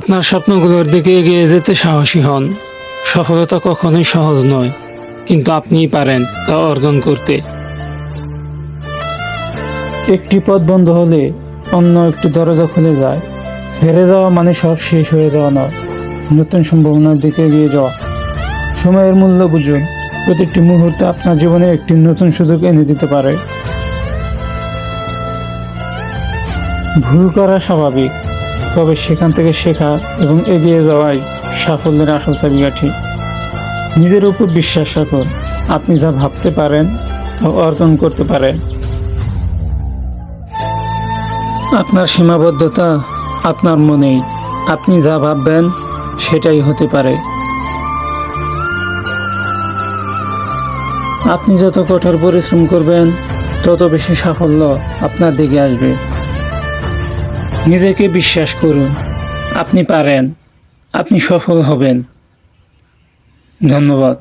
আপনার স্বপ্নগুলোর দিকে এগিয়ে যেতে সাহসী হন। সফলতা কখনোই সহজ নয়, কিন্তু আপনিই পারেন তা অর্জন করতে। একটি পথ বন্ধ হলে অন্য একটি দরজা খুলে যায়। হেরে যাওয়া মানে সব শেষ হয়ে যাওয়া নয়, নতুন সম্ভাবনার দিকে এগিয়ে যাওয়া। সময়ের মূল্য বুঝুন, প্রতিটি মুহূর্তে আপনার জীবনে একটি নতুন সুযোগ এনে দিতে পারে। ভুল করা স্বাভাবিক, তবে সেখান থেকে শেখা এবং এগিয়ে যাওয়াই সাফল্যের আসল চাবিকাঠি। নিজের উপর বিশ্বাস রাখুন, আপনি যা ভাবতে পারেন তা অর্জন করতে পারেন। আপনার সীমাবদ্ধতা আপনার মনেই, আপনি যা ভাববেন সেটাই হতে পারে। আপনি যত কঠোর পরিশ্রম করবেন তত বেশি সাফল্য আপনার দিকে আসবে। নিজেকে বিশ্বাস করুন, আপনি পারেন, আপনি সফল হবেন। ধন্যবাদ।